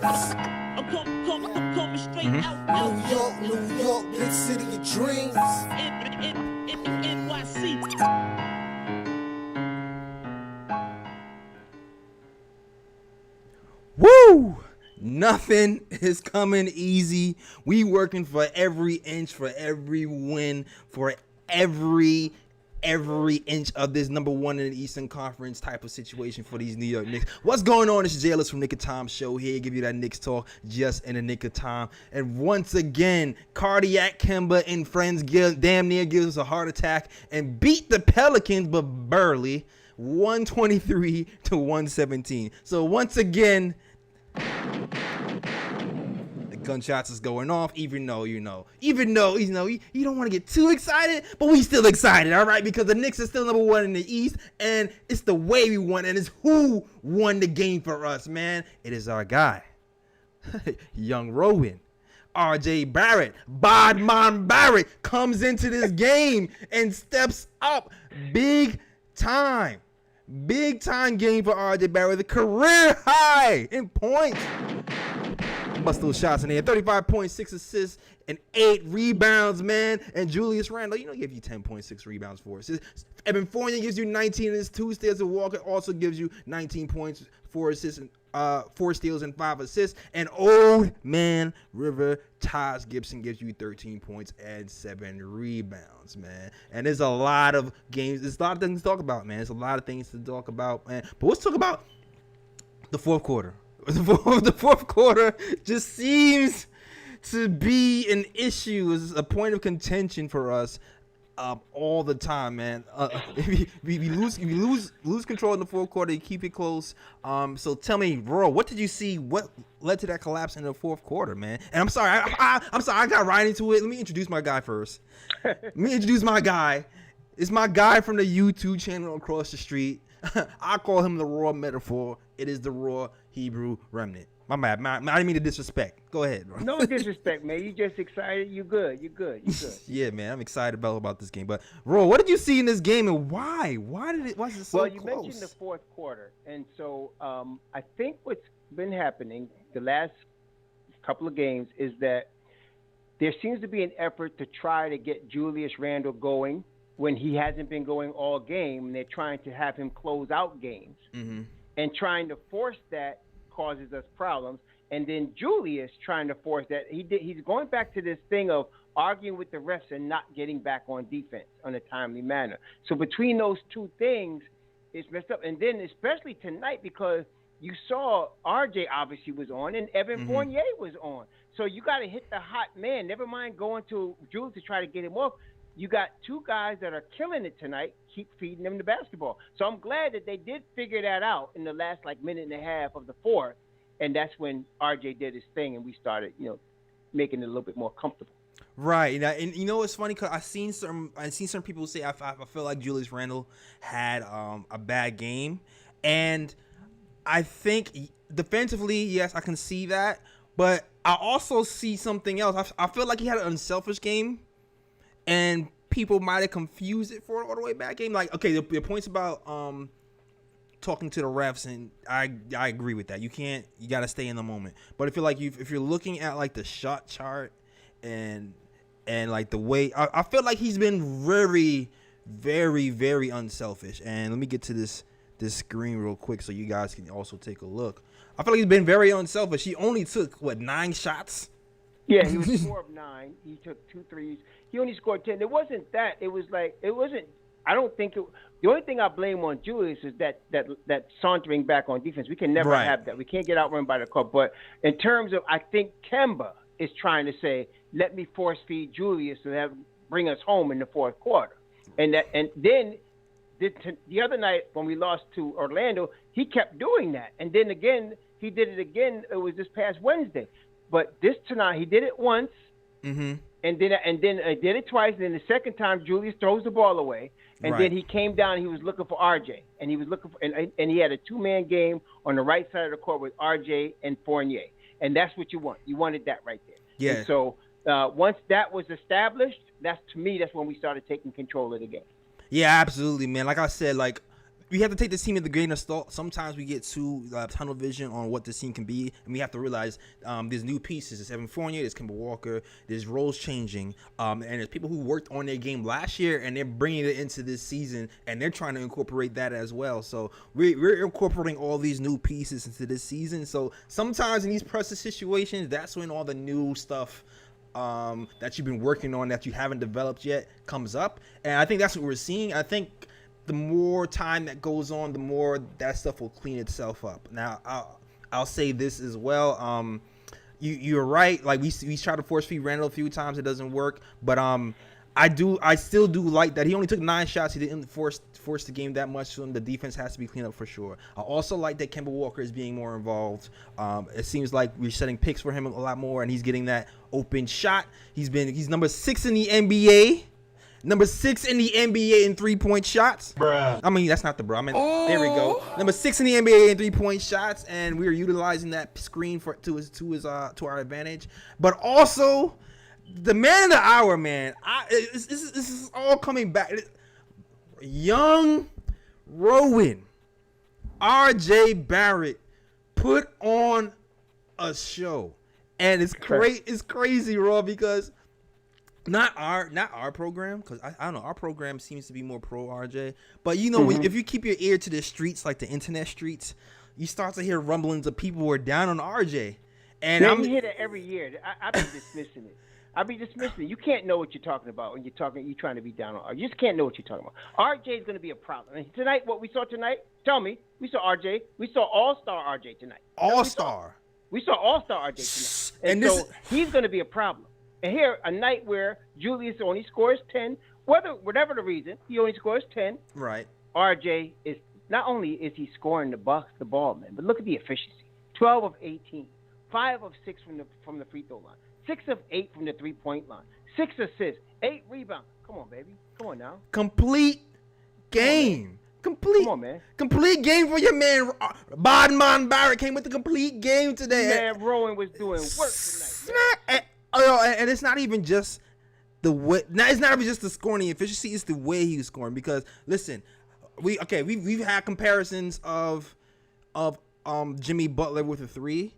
I'm coming straight out. New York, big city of dreams. NYC. Woo! Nothing is coming easy. We working for every inch, for every win, for every inch of this number one in the Eastern Conference type of situation for these New York Knicks. What's going on? It's Jailers from Nick of Time show here. Give you that Knicks talk just in the nick of time. And once again, Cardiac Kemba and friends damn near gives us a heart attack and beat the Pelicans, but barely, 123 to 117. So once again, the gunshots is going off, even though you don't want to get too excited, but we still excited, all right, because the Knicks are still number one in the East, and it's the way we won, and it's who won the game for us, man. It is our guy, young Rowan. RJ Barrett, Bodman Barrett, comes into this game and steps up big time. Big time game for RJ Barrett, the career high in points. Bust those shots in there. 35.6 assists and 8 rebounds, man. And Julius Randle, he gives you 10.6 rebounds, 4 assists. Evan Fournier gives you 19 in his 2 steals. And Walker also gives you 19 points, 4 assists, and 4 steals and 5 assists. And old man River Taj Gibson gives you 13 points and 7 rebounds, man. And there's a lot of games. There's a lot of things to talk about, man. There's a lot of things to talk about, man. But let's talk about the fourth quarter. The fourth quarter just seems to be an issue, is a point of contention for us all the time, man. If you lose control in the fourth quarter, you keep it close. So tell me, Roy, what did you see? What led to that collapse in the fourth quarter, man? And I'm sorry, I'm sorry, I got right into it. Let me introduce my guy first. Let me introduce my guy. It's my guy from the YouTube channel across the street. I call him the Raw Metaphor. It is the Raw Hebrew Remnant. My bad. I didn't mean to disrespect. Go ahead, bro. No disrespect, man. You just excited. You good. Yeah, man. I'm excited about this game. But, Raw, what did you see in this game and why? Why is it so close? Well, you mentioned the fourth quarter. And so I think what's been happening the last couple of games is that there seems to be an effort to try to get Julius Randle going when he hasn't been going all game, and they're trying to have him close out games. Mm-hmm. And trying to force that causes us problems. And then Julius trying to force that. He's going back to this thing of arguing with the refs and not getting back on defense on a timely manner. So between those two things, it's messed up. And then especially tonight, because you saw RJ obviously was on and Evan Fournier was on. So you got to hit the hot man. Never mind going to Julius to try to get him off. You got two guys that are killing it tonight. Keep feeding them the basketball. So I'm glad that they did figure that out in the last minute and a half of the fourth, and that's when RJ did his thing and we started, making it a little bit more comfortable. Right, and it's funny because I seen some people say I feel like Julius Randle had a bad game, and I think defensively, yes, I can see that, but I also see something else. I feel like he had an unselfish game. And people might have confused it for an all the way back game. Like, okay, the points about talking to the refs, and I agree with that. You got to stay in the moment. But I feel like if you're looking at like the shot chart and like the way, I feel like he's been very, very, very unselfish. And let me get to this screen real quick so you guys can also take a look. I feel like he's been very unselfish. He only took 9 shots. Yeah, he was 4 of 9. He took 2 threes. He only scored 10. It wasn't that. It wasn't. I don't think it. The only thing I blame on Julius is that sauntering back on defense. We can never have that. We can't get outrun by the club. But in terms of, I think Kemba is trying to say, let me force feed Julius to bring us home in the fourth quarter. And then the other night when we lost to Orlando, he kept doing that. And then again, he did it again. It was this past Wednesday. But this tonight, he did it once, and then I did it twice. And then the second time, Julius throws the ball away, and then he came down. And he was looking for RJ, and he was looking for, and he had a 2-man game on the right side of the court with RJ and Fournier, and that's what you want. You wanted that right there. Yeah. And so once that was established, that's when we started taking control of the game. Yeah, absolutely, man. Like I said, we have to take this team with a grain of salt. Sometimes we get too tunnel vision on what this team can be, and we have to realize there's new pieces. There's Evan Fournier, there's Kemba Walker, there's roles changing, and there's people who worked on their game last year, and they're bringing it into this season, and they're trying to incorporate that as well. So we're incorporating all these new pieces into this season. So sometimes in these pressure situations, that's when all the new stuff that you've been working on that you haven't developed yet comes up, and I think that's what we're seeing. I think the more time that goes on, the more that stuff will clean itself up. Now, I'll say this as well. You're right. Like we tried to force feed Randall a few times, it doesn't work. But I still do like that he only took 9 shots. He didn't force the game that much. So the defense has to be cleaned up for sure. I also like that Kemba Walker is being more involved. It seems like we're setting picks for him a lot more, and he's getting that open shot. He's number 6 in the NBA. Number 6 in the NBA in 3-point shots. Bruh. I mean, that's not the bro. I mean, there we go. Number 6 in the NBA in 3-point shots, and we are utilizing that screen to our advantage. But also, the man of the hour, man. This is all coming back. Young Rowan, R.J. Barrett, put on a show, and it's crazy, Raw, because. Not our program, because I don't know, our program seems to be more pro RJ. But you know, if you keep your ear to the streets, like the internet streets, you start to hear rumblings of people who are down on RJ. And you hear that every year. I've been dismissing it. You can't know what you're talking about when you're trying to be down on RJ. You just can't know what you're talking about. RJ is going to be a problem. And tonight, what we saw tonight, tell me, we saw RJ. We saw All-Star RJ tonight. All-Star. We saw All-Star RJ tonight. And so he's going to be a problem. And here, a night where Julius only scores 10, whatever the reason, he only scores 10. Right. RJ is not only is he scoring the ball, man, but look at the efficiency. 12 of 18, 5 of 6 from the free throw line, 6 of 8 from the 3-point line, 6 assists, 8 rebounds. Come on, baby. Come on now. Complete game. Come on, man. Complete game for your man. Bodman Barrett came with the complete game today. Man, Rowan was doing work tonight, man. And it's not even just the way. It's not even just the scoring efficiency. It's the way he was scoring. Because listen, we've had comparisons of Jimmy Butler with a 3.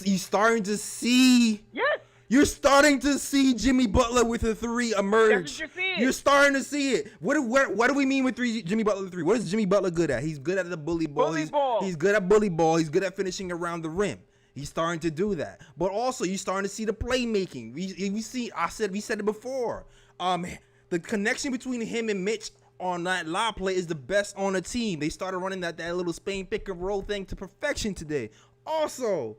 You starting to see. Yes. You're starting to see Jimmy Butler with a 3 emerge. That's what you're seeing. You're starting to see it. What do we mean with Jimmy Butler 3? What is Jimmy Butler good at? He's good at the bully ball. He's good at bully ball. He's good at finishing around the rim. He's starting to do that, but also you're starting to see the playmaking. We said it before. The connection between him and Mitch on that lob play is the best on the team. They started running that little Spain pick and roll thing to perfection today. Also,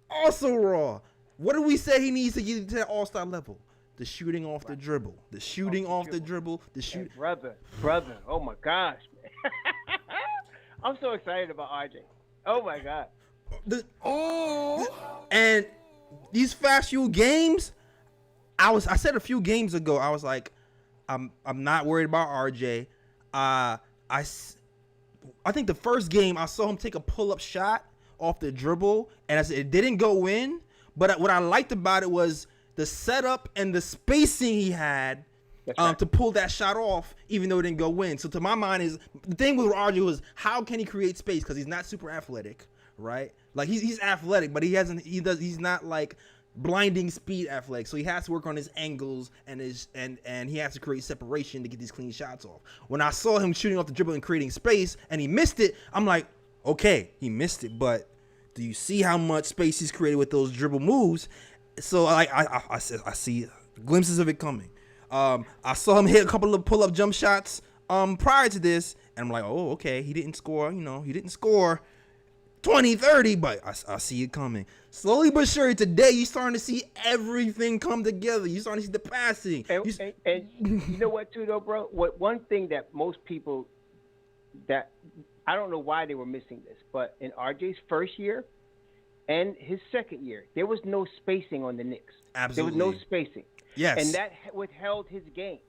Raw. What do we say he needs to get to that all-star level? The shooting off the dribble. The shooting off the dribble. Hey, brother. Oh my gosh, man. I'm so excited about RJ. Oh my God. And these fast few games, I said a few games ago, I was like, I'm not worried about RJ. I think the first game I saw him take a pull-up shot off the dribble, and I said it didn't go in. But what I liked about it was the setup and the spacing he had to pull that shot off, even though it didn't go in. So to my mind, is the thing with RJ was how can he create space, because he's not super athletic. Right, like he's athletic, but he's not like blinding speed athletic. So he has to work on his angles and he has to create separation to get these clean shots off. When I saw him shooting off the dribble and creating space, and he missed it, I'm like, okay, he missed it, but do you see how much space he's created with those dribble moves? So I see glimpses of it coming. I saw him hit a couple of pull-up jump shots prior to this, and I'm like, oh, okay, he didn't score. He didn't score 20, 30, but I see it coming. Slowly but surely, today you're starting to see everything come together. You're starting to see the passing. And you know what, too, though, bro? One thing that most people, that I don't know why they were missing this, but in RJ's first year and his second year, there was no spacing on the Knicks. Absolutely. There was no spacing. Yes. And that withheld his game.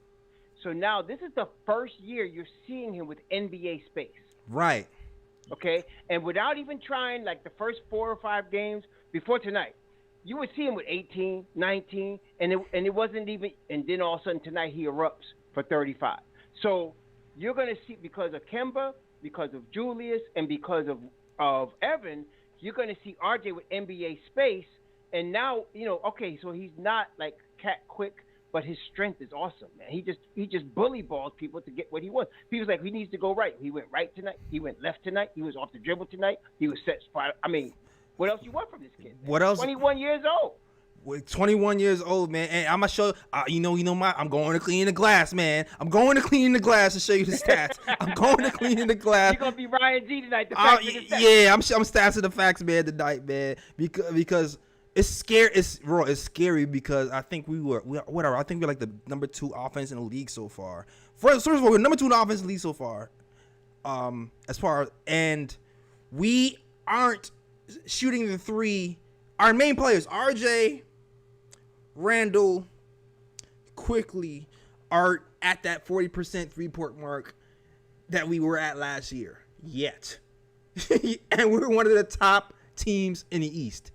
So now this is the first year you're seeing him with NBA space. Right. Okay, and without even trying, like the first 4 or 5 games before tonight, you would see him with 18, 19, and it wasn't even, and then all of a sudden tonight he erupts for 35. So you're going to see, because of Kemba because of Julius and because of Evan, you're going to see RJ with NBA space. And now, okay, so he's not like cat quick, but his strength is awesome, man. He just bully balls people to get what he wants. People's like, he needs to go right. He went right tonight. He went left tonight. He was off the dribble tonight. He was set spot. I mean, what else you want from this kid? Man? What else? 21 years old. With 21 years old, man, and I'm gonna show I'm going to clean the glass, man. I'm going to clean the glass to show you the stats. I'm going to clean the glass. You're gonna be Ryan G tonight. Yeah, I'm stats of the facts, man, tonight, man, because it's scary. It's scary because I think we're like the number 2 offense in the league so far. First of all, we're number 2 in the offense in the league so far. And we aren't shooting the 3. Our main players, RJ, Randall, quickly are at that 40% three-point mark that we were at last year. Yet. And we're one of the top teams in the East.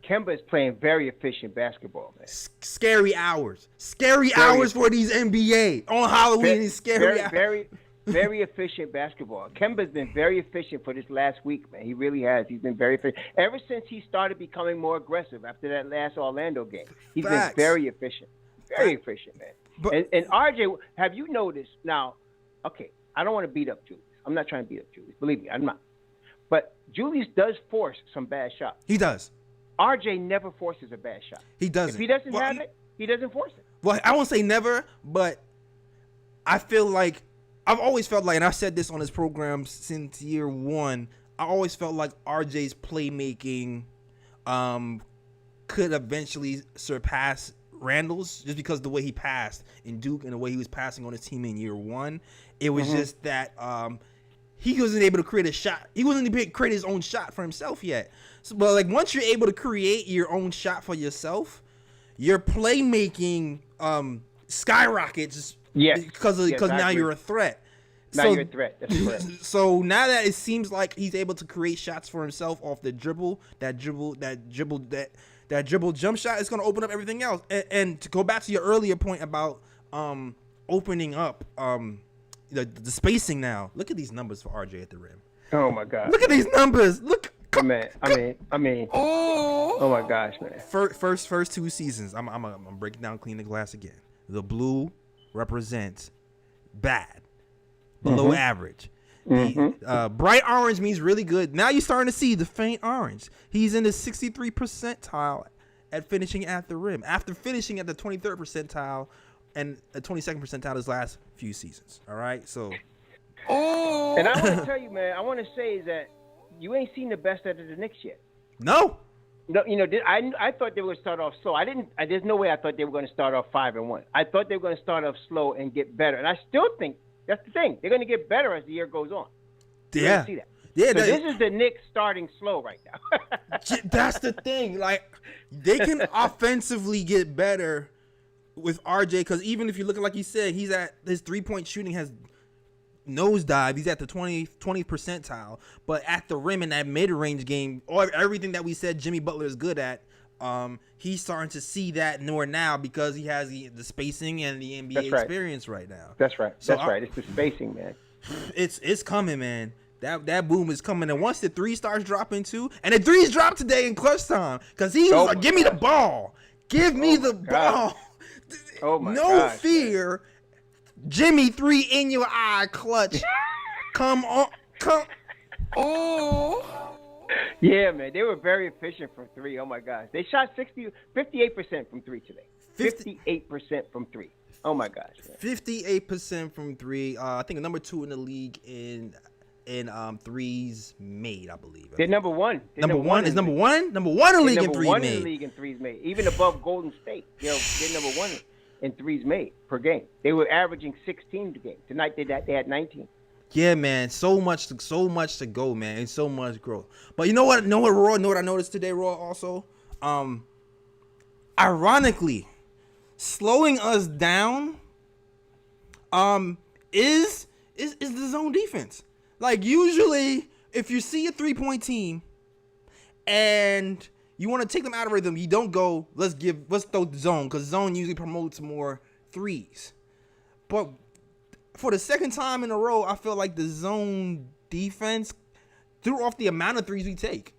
Kemba is playing very efficient basketball, man. Scary hours. Scary hours for these NBA. On Halloween, it's scary hours. Very efficient basketball. Kemba's been very efficient for this last week, man. He really has. He's been very efficient. Ever since he started becoming more aggressive after that last Orlando game, he's been very efficient. Very efficient, man. But, and RJ, have you noticed now, okay, I don't want to beat up Julius. I'm not trying to beat up Julius. Believe me, I'm not. But Julius does force some bad shots. He does. RJ never forces a bad shot. He doesn't. If he doesn't have it, he doesn't force it. Well, I won't say never, but I feel like I've always felt like, and I've said this on this program since year 1, I always felt like RJ's playmaking could eventually surpass Randall's just because of the way he passed in Duke and the way he was passing on his team in year 1. It was just that he wasn't able to create a shot. He wasn't able to create his own shot for himself yet. So, but like once you're able to create your own shot for yourself, your playmaking skyrockets. Yes. Because now you're a threat. Now you're a threat. That's correct. So now that it seems like he's able to create shots for himself off the dribble jump shot is going to open up everything else. And to go back to your earlier point about opening up the spacing now. Look at these numbers for RJ at the rim. Oh my God. Look at these numbers. Look. I mean. Oh my gosh, man. First 2 seasons. I'm breaking down clean the glass again. The blue represents bad, below average. The bright orange means really good. Now you're starting to see the faint orange. He's in the 63th percentile at finishing at the rim after finishing at the 23rd percentile and the 22nd percentile his last few seasons. All right, so. And I want to tell you, man. I want to say is that you ain't seen the best out of the Knicks yet. No, I thought they were going to start off slow. There's no way I thought they were going to start off 5-1. I thought they were going to start off slow and get better. And I still think that's the thing. They're going to get better as the year goes on. Yeah. See that. Yeah. So this is the Knicks starting slow right now. That's the thing. Like they can offensively get better with RJ because even if you look at like you said, he's at his 3-point shooting has nosedive. He's at the 20th percentile, but at the rim in that mid-range game, or everything that we said Jimmy Butler is good at, he's starting to see that more now because he has the spacing and the NBA experience right now. That's right. That's right. It's the spacing, man. It's coming, man. That boom is coming, and once the 3 starts dropping too, and the 3s dropped today in clutch time because he was like, "Give me the ball, give me the ball." Oh my no gosh, fear. Man. Jimmy 3 in your eye clutch. Come on. Oh. Yeah, man. They were very efficient from 3. Oh my gosh. They shot 58% from 3 today. 58% from 3. Oh my gosh. Man. 58% from 3. I think number 2 in the league in threes made, I believe. They're number 1. Number 1 is number 1? Number 1 in the league in threes made. Number 1 in the league in threes made. Even above Golden State. They're number 1 in threes made per game. They were averaging 16 a game. Tonight they had 19. Yeah, man. So much to go, man, and so much growth. But you know what? Raw? Know what I noticed today, Raw? Also, ironically, slowing us down, is the zone defense. Like usually, if you see a 3-point team, and you want to take them out of rhythm, you don't go, let's throw the zone, because zone usually promotes more threes. But for the second time in a row, I feel like the zone defense threw off the amount of threes we take.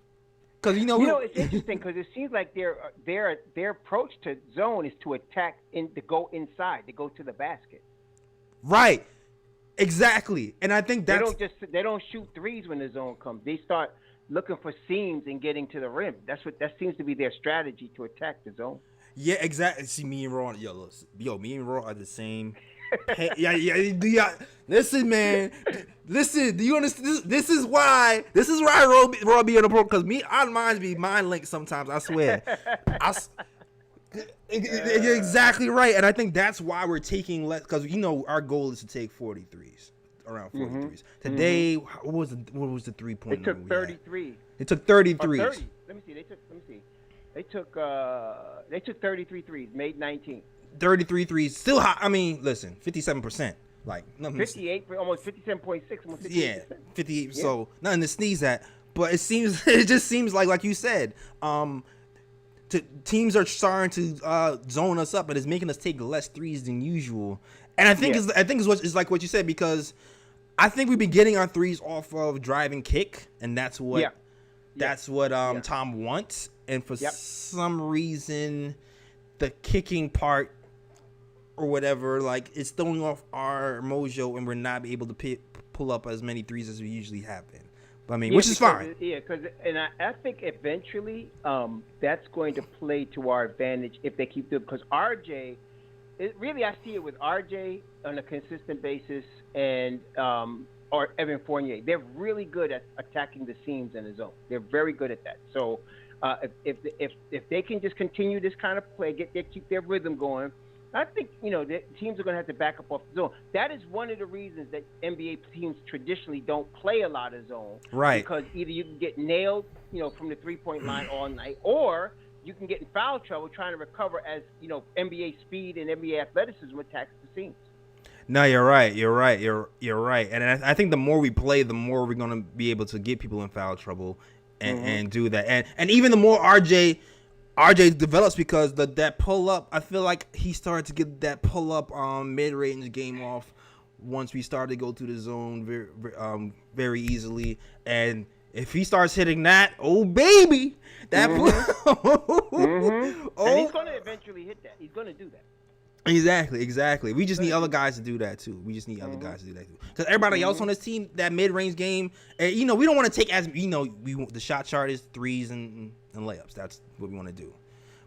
Because it's interesting because it seems like their approach to zone is to attack to go inside, to go to the basket. Right, exactly, and I think they don't shoot threes when the zone comes. They start looking for seams and getting to the rim. That seems to be their strategy to attack the zone. Yeah, exactly. See, me and Raw, me and Raw are the same. Yeah. Listen, man. Listen, do you understand? This is why Raw be in the pro, because our minds be mind linked sometimes. I swear. You're exactly right, and I think that's why we're taking less, because our goal is to take 43s, around 43s. Today, what was the 3-point? They took 33. They took 33s. 30. Let me see. They took 33 threes, made 19. 33 threes, still high. I mean, listen, 57%. Like 58, almost 57.6, almost 58%. Yeah, 58. Yeah. So nothing to sneeze at. But it just seems like you said, teams are starting to zone us up, and it's making us take less threes than usual. And I think it's like what you said, because I think we've been getting our threes off of drive and kick, and that's what Tom wants. And for some reason, the kicking part or whatever, like, it's throwing off our mojo, and we're not able to pull up as many threes as we usually have been. But I mean, which is fine. I think eventually that's going to play to our advantage if they keep doing it, because RJ, I see it with RJ on a consistent basis, and or Evan Fournier. They're really good at attacking the seams in the zone. They're very good at that. So if they can just continue this kind of play, keep their rhythm going, I think the teams are going to have to back up off the zone. That is one of the reasons that NBA teams traditionally don't play a lot of zone, right? Because either you can get nailed, from the 3-point line all night, or you can get in foul trouble trying to recover as NBA speed and NBA athleticism attacks the seams. No, you're right. You're right. And I think the more we play, the more we're going to be able to get people in foul trouble and do that. And even the more RJ develops, because that pull up, I feel like he started to get that pull up mid-range game off once we started to go through the zone very easily. And if he starts hitting that, oh baby, that and he's going to eventually hit that. He's going to do that. Exactly. We just need other guys to do that too. Because everybody else on this team, that mid-range game, we don't want to take as the shot chart is threes and layups. That's what we want to do.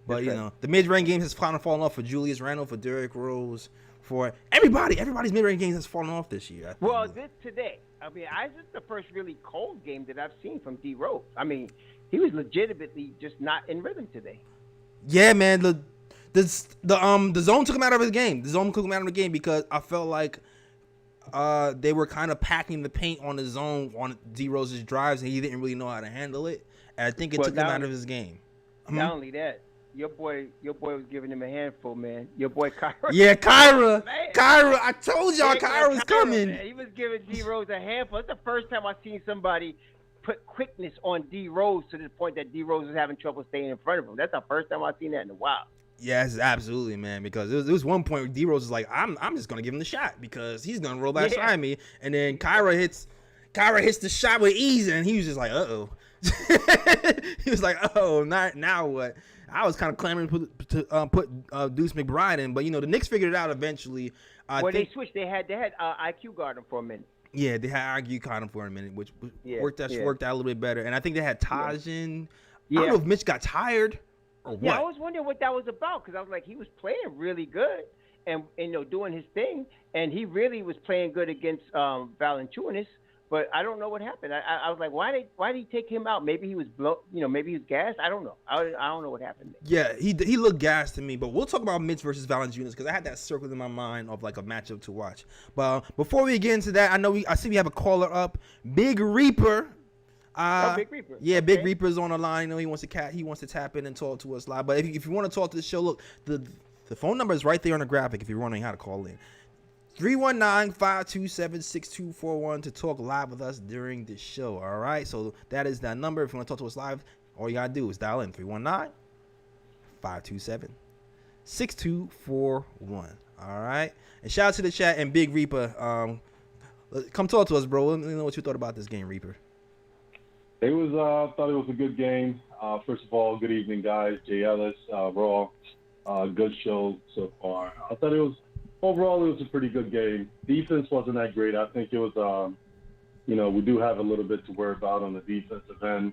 But the mid-range game has kind of fallen off for Julius Randle, for Derrick Rose, for everybody. Everybody's mid-range games has fallen off this year. Well, today, this is the first really cold game that I've seen from D Rose. I mean, he was legitimately just not in rhythm today. Yeah, man. The zone took him out of his game. The zone took him out of the game because I felt like they were kind of packing the paint on the zone on D Rose's drives, and he didn't really know how to handle it. And I think it took him out of his game. Not only that, your boy was giving him a handful, man. Your boy Kyra. Yeah, Kyra. I told y'all Kyra was coming. Man. He was giving D Rose a handful. It's the first time I've seen somebody put quickness on D Rose to the point that D Rose was having trouble staying in front of him. That's the first time I've seen that in a while. Yes, absolutely, man. Because there was one point where D Rose was like, "I'm just gonna give him the shot because he's gonna roll back behind me," and then Kyra hits the shot with ease, and he was just like, "Uh-oh." He was like, "Oh, not now what?" I was kind of clamoring to put Deuce McBride in, but the Knicks figured it out eventually. They switched. They had IQ guard him for a minute. Yeah, they had IQ guard him for a minute, which worked out a little bit better. And I think they had Taj in. I don't know if Mitch got tired. Yeah, I was wondering what that was about, because I was like, he was playing really good and doing his thing, and he really was playing good against Valanciunas, but I don't know what happened. I was like, why did he take him out? Maybe he was maybe he was gassed. I don't know. I don't know what happened there. Yeah, he looked gassed to me, but we'll talk about Mitch versus Valanciunas because I had that circled in my mind of like a matchup to watch. But before we get into that, I see we have a caller up, Big Reaper. Big Reaper. Yeah, okay. Big Reaper's on the line. He wants to tap in and talk to us live. But if you want to talk to the show, look, the phone number is right there on the graphic if you're wondering how to call in. 319-527-6241 to talk live with us during the show. All right, so that is that number. If you want to talk to us live, all you gotta do is dial in 319-527-6241. All right, and shout out to the chat and Big Reaper. Come talk to us, bro. Let me know what you thought about this game, Reaper. It was, thought it was a good game. First of all, good evening, guys. Jay Ellis, Raw, good show so far. I thought overall, it was a pretty good game. Defense wasn't that great. I think it was, we do have a little bit to worry about on the defensive end.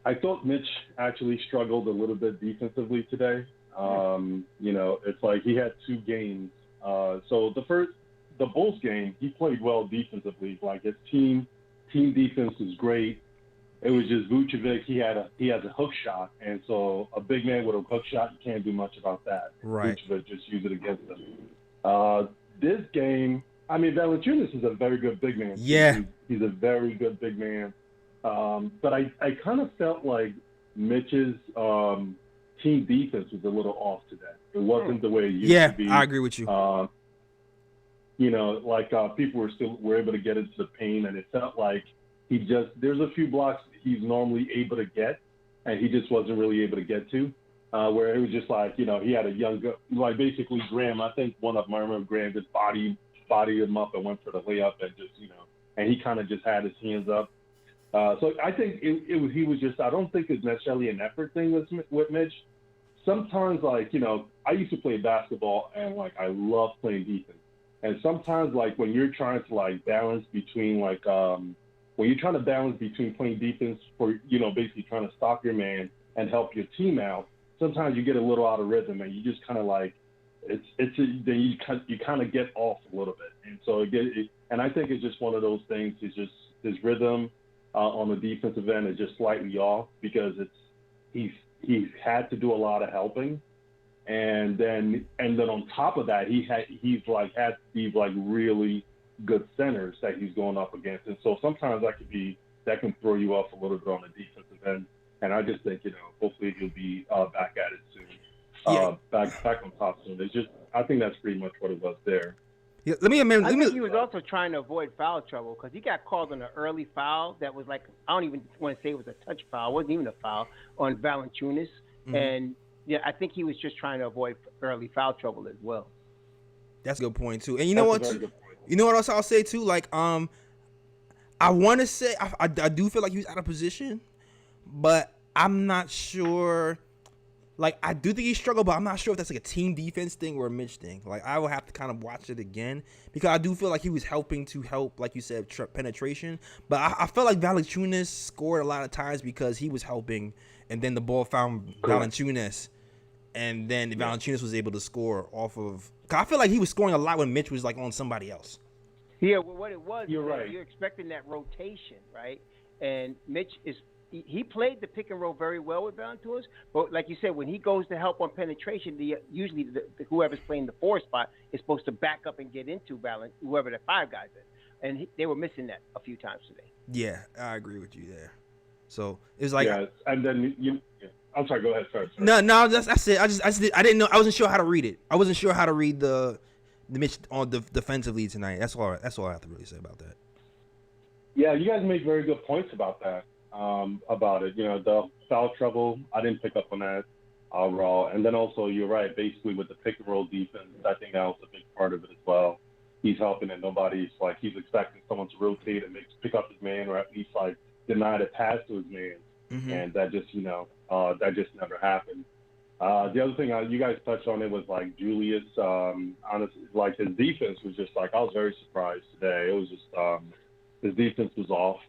I thought Mitch actually struggled a little bit defensively today. It's like he had 2 games. So the Bulls game, he played well defensively. Like his team defense was great. It was just Vucevic. He has a hook shot, and so a big man with a hook shot, you can't do much about that. Right. Vucevic just use it against him. This game, I mean, Valanciunas is a very good big man. Yeah. He's a very good big man. But I kind of felt like Mitch's team defense was a little off today. It wasn't the way it used to be. Yeah, I agree with you. People were able to get into the paint, and it felt like there's a few blocks he's normally able to get, and he just wasn't really able to get to. Where it was just like, he had a young, like basically Graham. I think one of them, I remember Graham just bodied him up and went for the layup and just, and he kind of just had his hands up. So I think he was just, I don't think it's necessarily an effort thing with Mitch. Sometimes, I used to play basketball and, I love playing defense. And sometimes, when you're trying to, balance between, when you're trying to balance between playing defense for, basically trying to stop your man and help your team out, sometimes you get a little out of rhythm and you just kind of then you kind of get off a little bit. And so, and I think it's just one of those things. It's just his rhythm on the defensive end is just slightly off because he's had to do a lot of helping, and then on top of that he's had these really good centers that he's going up against, and so sometimes that can throw you off a little bit on the defensive end. And I just think hopefully he'll be back at it soon, back on top soon. It's just I think that's pretty much what it was there. Yeah, I think he was also trying to avoid foul trouble because he got called on an early foul that was I don't even want to say it was a touch foul. It wasn't even a foul on Valanciunas. Mm-hmm. And, I think he was just trying to avoid early foul trouble as well. That's a good point, too. And you know what else I'll say, too? I want to say I do feel like he was out of position, but I'm not sure. I do think he struggled, but I'm not sure if that's a team defense thing or a Mitch thing. I will have to kind of watch it again because I do feel like he was helping to help, like you said, penetration. But I felt like Valanciunas scored a lot of times because he was helping, and then the ball found Valanciunas, and then Valanciunas was able to score off of. Cause I feel like he was scoring a lot when Mitch was on somebody else. Yeah, well, what it was, you're right. You're expecting that rotation, right? And Mitch he played the pick and roll very well with Valanciunas, but like you said, when he goes to help on penetration, usually whoever's playing the 4 spot is supposed to back up and get into whoever the 5 guys is, and they were missing that a few times today. Yeah, I agree with you there. So it was and then I'm sorry. Go ahead. Sorry. No, that's it. I didn't know. I wasn't sure how to read it. I wasn't sure how to read the Mitch on the defensively tonight. That's all I have to really say about that. Yeah, you guys make very good points about that. About it, the foul trouble, I didn't pick up on that raw. And then also, you're right, basically with the pick and roll defense, I think that was a big part of it as well. He's helping and nobody's he's expecting someone to rotate and pick up his man or at least deny the pass to his man. Mm-hmm. And that just, that just never happened. The other thing you guys touched on it was Julius, honestly, his defense was just I was very surprised today. It was just, his defense was off.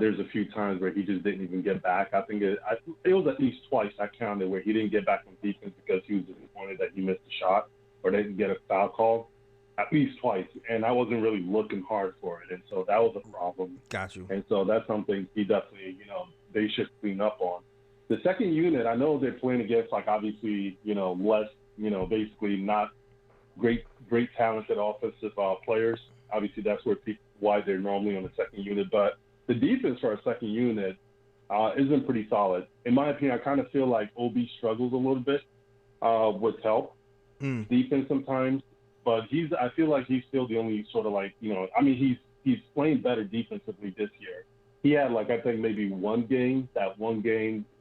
There's a few times where he just didn't even get back. I think it was at least twice I counted where he didn't get back on defense because he was disappointed that he missed a shot or didn't get a foul call. At least twice, and I wasn't really looking hard for it, and so that was a problem. Got you. And so that's something he definitely, they should clean up on. The second unit, I know they're playing against obviously, less, basically not great talented offensive players. Obviously, that's why they're normally on the second unit, but the defense for our second unit isn't pretty solid. In my opinion, I kind of feel like OB struggles a little bit with help defense sometimes, but I feel like he's still the only sort of he's playing better defensively this year. He had I think maybe one game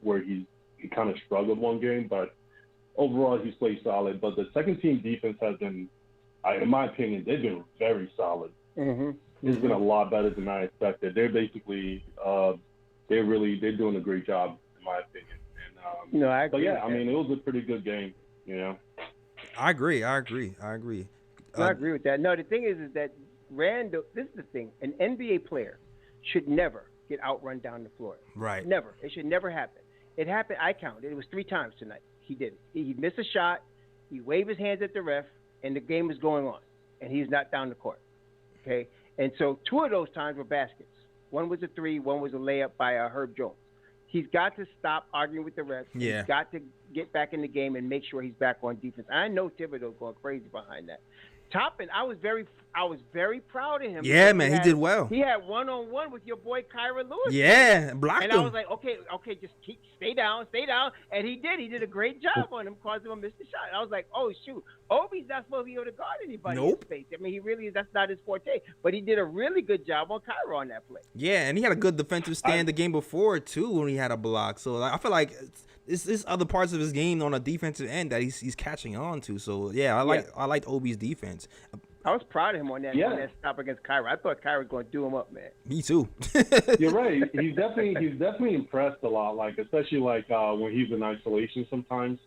where he kind of struggled one game, but overall he's played solid. But the second team defense has been, in my opinion, they've been very solid. Mm-hmm. It's been a lot better than I expected. They're basically they're doing a great job in my opinion. And No, I agree. but yeah, with I that. mean, it was a pretty good game. I agree. No, I agree with that. No, the thing is that Randall. This is the thing. An NBA player should never get outrun down the floor. Right. Never. It should never happen. It happened. I counted. It was 3 times tonight. He did it. He missed a shot. He waved his hands at the ref, and the game is going on, and he's not down the court. Okay. And so 2 of those times were baskets. One was a 3. One was a layup by Herb Jones. He's got to stop arguing with the refs. Yeah. He's got to get back in the game and make sure he's back on defense. I know Thibodeau's going crazy behind that. Toppin, I was very proud of him. Yeah, because man, he did well. He had one-on-one with your boy Kyra Lewis. Yeah, blocked And him. I was like, okay, just stay down. And he did. He did a great job on him, causing him to miss the shot. And I was like, oh, shoot. Obi's not supposed to be able to guard anybody Nope. in space. I mean, he really is. That's not his forte. But he did a really good job on Kyra on that play. Yeah, and he had a good defensive stand the game before too when he had a block. So like, I feel like it's other parts of his game on a defensive end that he's catching on to. So yeah, I liked Obi's defense. I was proud of him on that stop against Kyra. I thought Kyra was going to do him up, man. Me too. You're right. He's definitely impressed a lot. Like especially like when he's in isolation sometimes.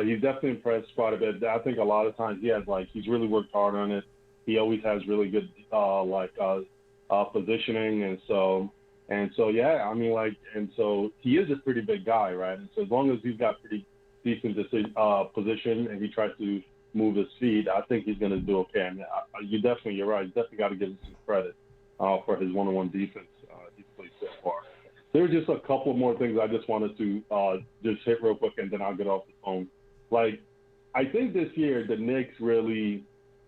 He's definitely impressed quite a bit. I think a lot of times he's really worked hard on it. He always has really good positioning and so yeah. I mean and so he is a pretty big guy, right? And so as long as he's got pretty decent position and he tries to move his feet, I think he's going to do okay. I mean, you're right. You definitely got to give him some credit for his one-on-one defense he's played so far. There were just a couple more things I just wanted to just hit real quick, and then I'll get off the phone. Like, I think this year the Knicks really,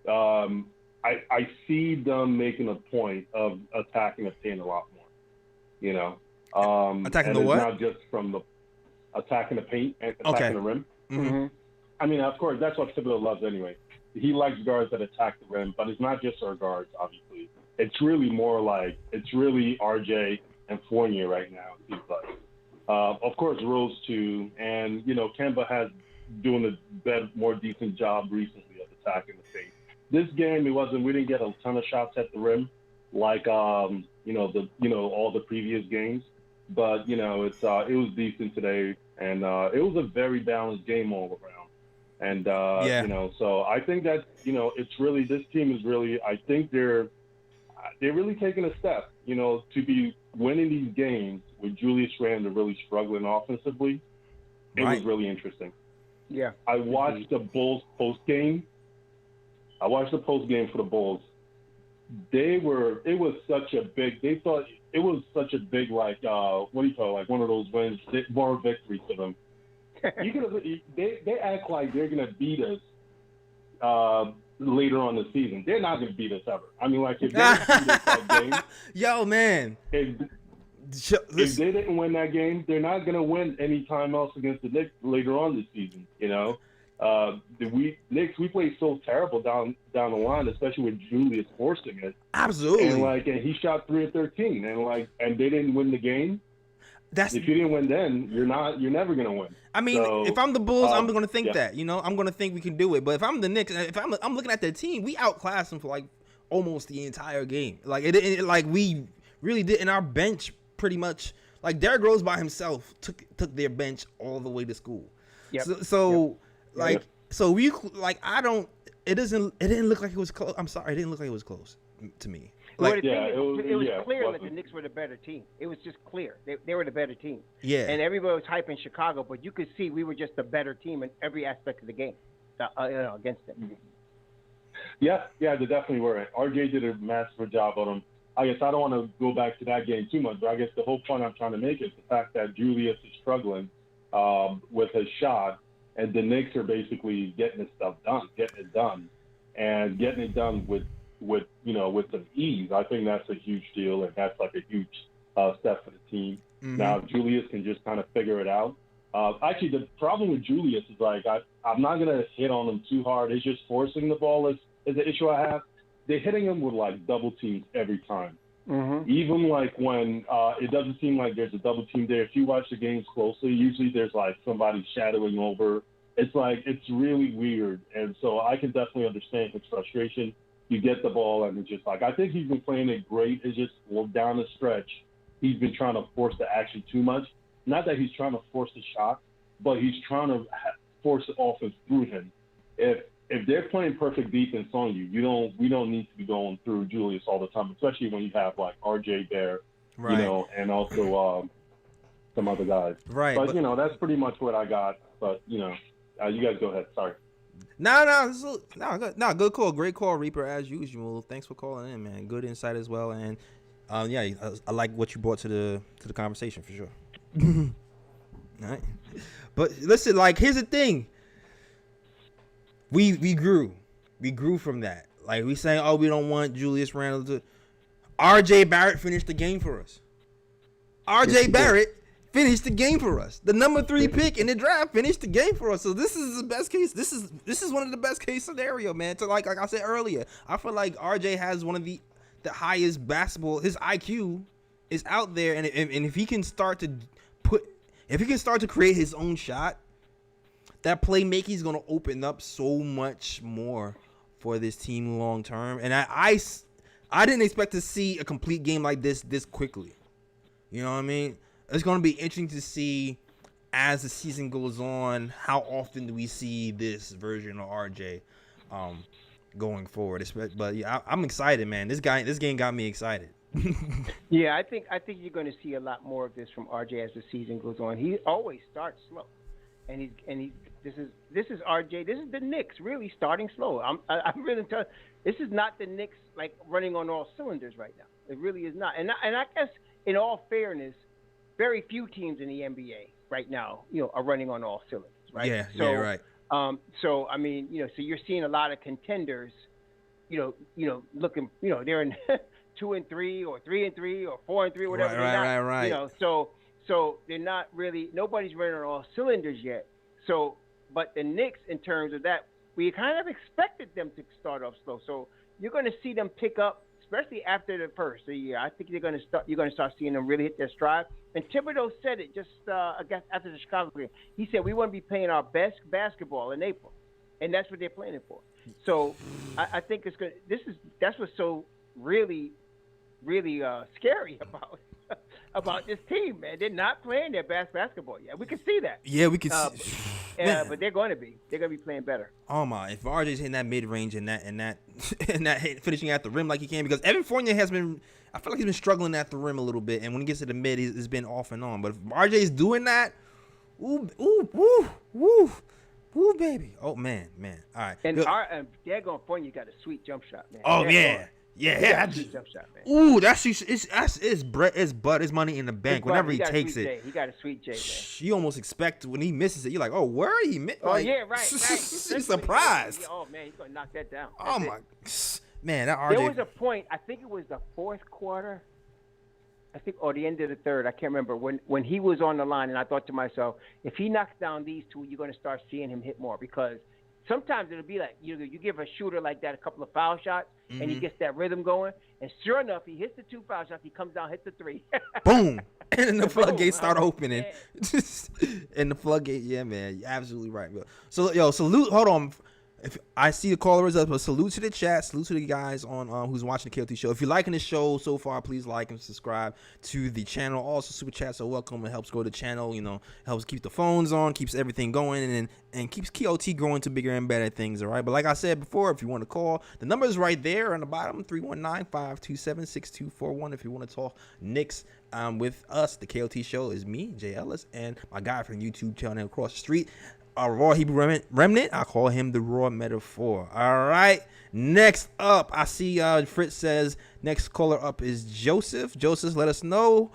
I see them making a point of attacking the paint a lot more. Attacking and the what? It's not just from the attacking the paint and attacking the rim. Mm-hmm. I mean, of course, that's what Thibodeau loves anyway. He likes guards that attack the rim, but it's not just our guards, obviously. It's really more like it's really RJ and Fournier right now, it seems like. Of course, Rose too, and Kemba has doing a more decent job recently of attacking the paint. This game, we didn't get a ton of shots at the rim like all the previous games, but it was decent today, and it was a very balanced game all around. And so I think that it's really, this team is really, I think they're really taking a step, to be winning these games with Julius Randle really struggling offensively. It was really interesting. Yeah. I watched the Bulls post game. For the Bulls. They thought it was such a big like one of those wins, more victory for them. They act like they're gonna beat us later on the season. They're not gonna beat us ever. I mean, like if they didn't beat us that game, yo man, if they didn't win that game, they're not gonna win any time else against the Knicks later on this season. We played so terrible down the line, especially with Julius forcing it. Absolutely. And he shot 3 of 13, and they didn't win the game. If you didn't win then, you're never gonna win. I mean, if I'm the Bulls, I'm gonna think that, I'm gonna think we can do it. But if I'm the Knicks, if I'm looking at their team, we outclassed them for like almost the entire game. Like like we really did. And our bench pretty much, like Derrick Rose by himself took their bench all the way to school. Yep. So we like it didn't look like it was close. I'm sorry, it didn't look like it was close to me. Like, it was clear that the Knicks were the better team. It was just clear. They were the better team. Yeah. And everybody was hyping Chicago, but you could see we were just the better team in every aspect of the game against them. Yeah, they definitely were. RJ did a massive job on them. I guess I don't want to go back to that game too much, but I guess the whole point I'm trying to make is the fact that Julius is struggling with his shot, and the Knicks are basically getting it done with some ease. I think that's a huge deal, and that's like a huge step for the team. Mm-hmm. Now Julius can just kind of figure it out. Actually, the problem with Julius is like I'm not gonna hit on him too hard. It's just forcing the ball is the issue I have. They're hitting him with like double teams every time. Mm-hmm. Even like when it doesn't seem like there's a double team there. If you watch the games closely, usually there's like somebody shadowing over. It's like it's really weird, and so I can definitely understand his frustration. you get the ball, and it's just like, I think he's been playing it great. It's just down the stretch, he's been trying to force the action too much. Not that he's trying to force the shot, but he's trying to force the offense through him. If they're playing perfect defense on you, we don't need to be going through Julius all the time, especially when you have like RJ there, Right. you know, and also some other guys. Right. But you know, that's pretty much what I got. But you know, you guys go ahead. Sorry. Good call, great call, Reaper, as usual. Thanks for calling in, man. Good insight as well, and I like what you brought to the conversation for sure. All right, but listen, like, here's the thing. We grew from that. Like, we saying, oh, we don't want Julius Randle to. RJ Barrett finished the game for us. RJ Barrett finished the game for us. The number 3 pick in the draft finished the game for us. So this is the best case. This is one of the best case scenario, man. To like I said earlier, I feel like RJ has one of the highest basketball. His IQ is out there, and if he can start to create his own shot, that playmaking is gonna open up so much more for this team long term. And I didn't expect to see a complete game like this quickly. You know what I mean? It's going to be interesting to see as the season goes on, how often do we see this version of RJ going forward. But yeah, I'm excited, man. This game got me excited. Yeah, I think you're going to see a lot more of this from RJ as the season goes on. He always starts slow, and this is RJ. This is the Knicks really starting slow. I'm really telling. This is not the Knicks like running on all cylinders right now. It really is not. And I guess in all fairness, very few teams in the NBA right now, are running on all cylinders, right? Yeah, so, right. So I mean, so you're seeing a lot of contenders, looking, they're in 2-3 or 3-3 or 4-3, whatever. Right. So they're not really. Nobody's running on all cylinders yet. So, but the Knicks, in terms of that, we kind of expected them to start off slow. So you're going to see them pick up, especially after the first year. I think you're going to start seeing them really hit their stride. And Thibodeau said it just I guess after the Chicago game. He said we want to be playing our best basketball in April, and that's what they're planning for. So I think it's good. That's what's so really, really scary about this team, man. They're not playing their best basketball yet. We can see that. Yeah, we can see. But they're going to be. They're going to be playing better. Oh my! If RJ's hitting that mid range and that finishing at the rim like he can, because Evan Fournier has been, I feel like he's been struggling at the rim a little bit, and when he gets to the mid, it's been off and on. But if RJ's doing that, ooh, baby. Oh man. All right. And daggone Fournier got a sweet jump shot, man. Oh yeah. Jump shot, man. Ooh, it's Bud. It's money in the bank. Whenever he takes it, he got a sweet J, man. You almost expect when he misses it, you're like, oh, where he missed? Oh yeah, right. He's surprised. Oh man, he's gonna knock that down. Oh my, man, that RJ. There was a point. I think it was the fourth quarter. I think, or the end of the third. I can't remember when he was on the line, and I thought to myself, if he knocks down these two, you're gonna start seeing him hit more, because sometimes it'll be like you give a shooter like that a couple of foul shots, and he gets that rhythm going. And sure enough, he hits the 2 foul shots. He comes down, hits the 3. Boom. And then the floodgates start opening. And the floodgate, yeah, man. You're absolutely right. So, salute. Hold on. If I see the callers up, but salute to the chat, salute to the guys on who's watching the KLT show. If you're liking the show so far, please like and subscribe to the channel. Also, super chats are welcome. It helps grow the channel. Helps keep the phones on, keeps everything going, and keeps KLT growing to bigger and better things. All right. But like I said before, if you want to call, the number is right there on the bottom: 319-527-6241. If you want to talk Knicks with us, the KLT show is me, Jay Ellis, and my guy from YouTube channel across the street. Raw Hebrew Remnant, I call him the Raw Metaphor. All right. Next up, I see Fritz says next caller up is Joseph. Joseph, let us know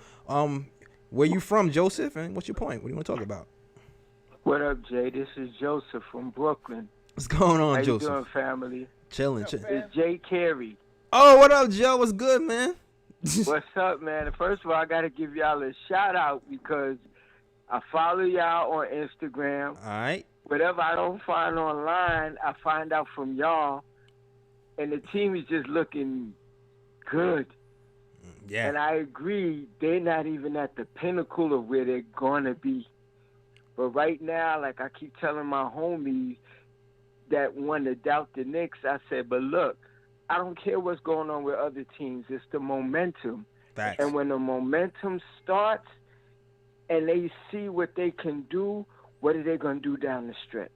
where you from, Joseph, and what's your point? What do you want to talk about? What up, Jay? This is Joseph from Brooklyn. What's going on, How Joseph? How you doing, family? Chilling. It's Jay Carey. Oh, what up, Joe? What's good, man? What's up, man? First of all, I got to give y'all a shout out because I follow y'all on Instagram. All right. Whatever I don't find online, I find out from y'all. And the team is just looking good. Yeah. And I agree, they're not even at the pinnacle of where they're going to be. But right now, like I keep telling my homies that want to doubt the Knicks, I said, but look, I don't care what's going on with other teams. It's the momentum. Facts. And when the momentum starts and they see what they can do, what are they going to do down the stretch?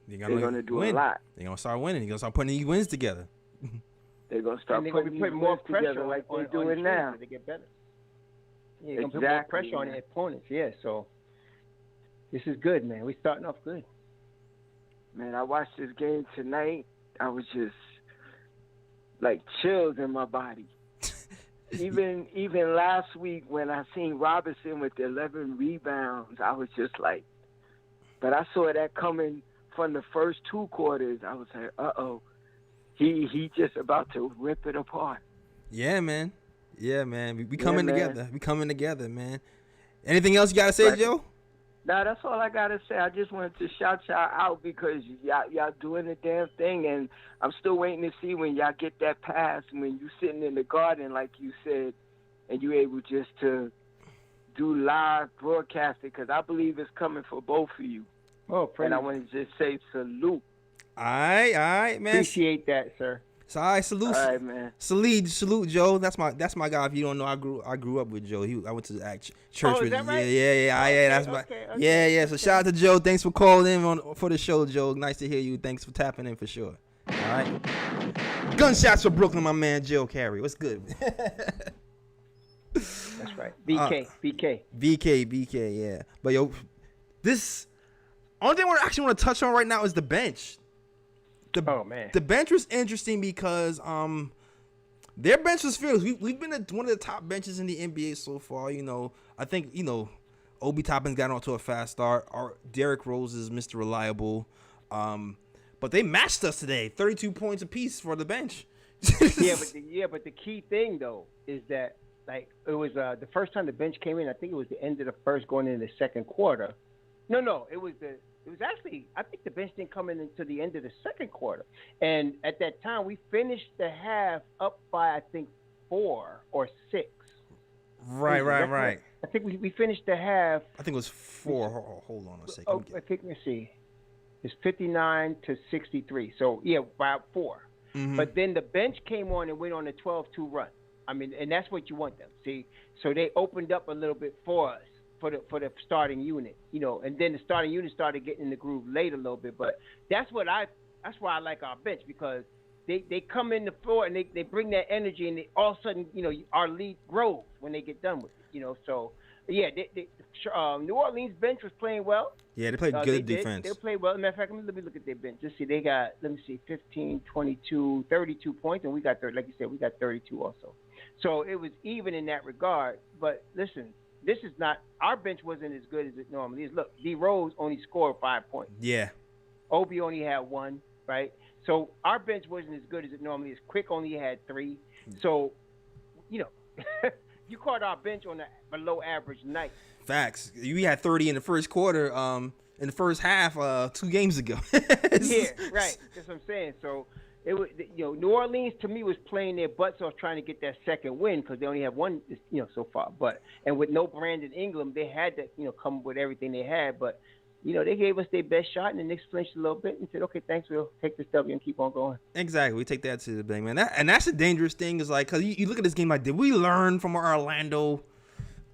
They're going to do a lot. They're going to start winning. They're going to start putting these wins together. They're going to start And they're putting gonna be putting these more wins pressure together like they're on doing the now. teams to get better. Yeah, you're gonna put more pressure on the opponents. Yeah, so this is good, man. We're starting off good. Man, I watched this game tonight. I was just like chills in my body. even last week when I seen Robinson with the 11 rebounds, I was just like, but I saw that coming from the first 2 quarters. I was like, uh-oh, he just about to rip it apart. Yeah, man. Yeah, man. We coming together. We coming together, man. Anything else you got to say, Joe? No, that's all I got to say. I just wanted to shout y'all out because y'all doing the damn thing, and I'm still waiting to see when y'all get that pass when you sitting in the garden, like you said, and you able just to do live broadcasting because I believe it's coming for both of you. Oh, and I want to just say salute. All right, man. Appreciate that, sir. So, all right, salute. All right, man. Salute, Joe. That's my guy. If you don't know, I grew up with Joe. I went to church with him. Right? Yeah. That's my. Yeah. So shout out to Joe. Thanks for calling in for the show, Joe. Nice to hear you. Thanks for tapping in for sure. All right. Gunshots for Brooklyn, my man Joe Carey. What's good? That's right. BK. Yeah. But yo, this only thing I actually want to touch on right now is the bench. The bench was interesting because their bench was fierce. We've been at one of the top benches in the NBA so far. You know, I think Obi Toppin's got off to a fast start. Derrick Rose is Mr. Reliable, but they matched us today. 32 points apiece for the bench. but the key thing though is that like it was the first time the bench came in. I think it was the end of the first, going into the second quarter. No, it was actually, I think the bench didn't come in until the end of the second quarter. And at that time, we finished the half up by, I think, 4 or 6. Right. I think we finished the half. I think it was 4. Hold on a second. Oh, I think, let's see. It's 59 to 63. So, yeah, about 4. Mm-hmm. But then the bench came on and went on a 12-2 run. I mean, and that's what you want them, see? So they opened up a little bit for us. For the starting unit, and then the starting unit started getting in the groove late a little bit. But that's why I like our bench, because they come in the floor and they bring that energy, and all of a sudden, our lead grows when they get done with it, So, yeah, New Orleans bench was playing well. Yeah, they played good defense. They played well. As a matter of fact, let me look at their bench. Just see, they got 15, 22, 32 points, and we got 30. Like you said, we got 32 also. So it was even in that regard. But listen. This is not – our bench wasn't as good as it normally is. Look, D. Rose only scored 5 points. Yeah. Obi only had 1, right? So our bench wasn't as good as it normally is. Quick only had 3. So, you caught our bench on a below average night. Facts. We had 30 in the first quarter, in the first half 2 games ago. Yeah, right. That's what I'm saying. So – it was, New Orleans to me was playing their butts off trying to get that second win because they only have 1, so far. And with no Brandon Ingram, they had to, come with everything they had. But, they gave us their best shot, and the Knicks flinched a little bit and said, "Okay, thanks, we'll take this W and keep on going." Exactly, we take that to the bank, man. And that's the dangerous thing is like, because you look at this game like, did we learn from our Orlando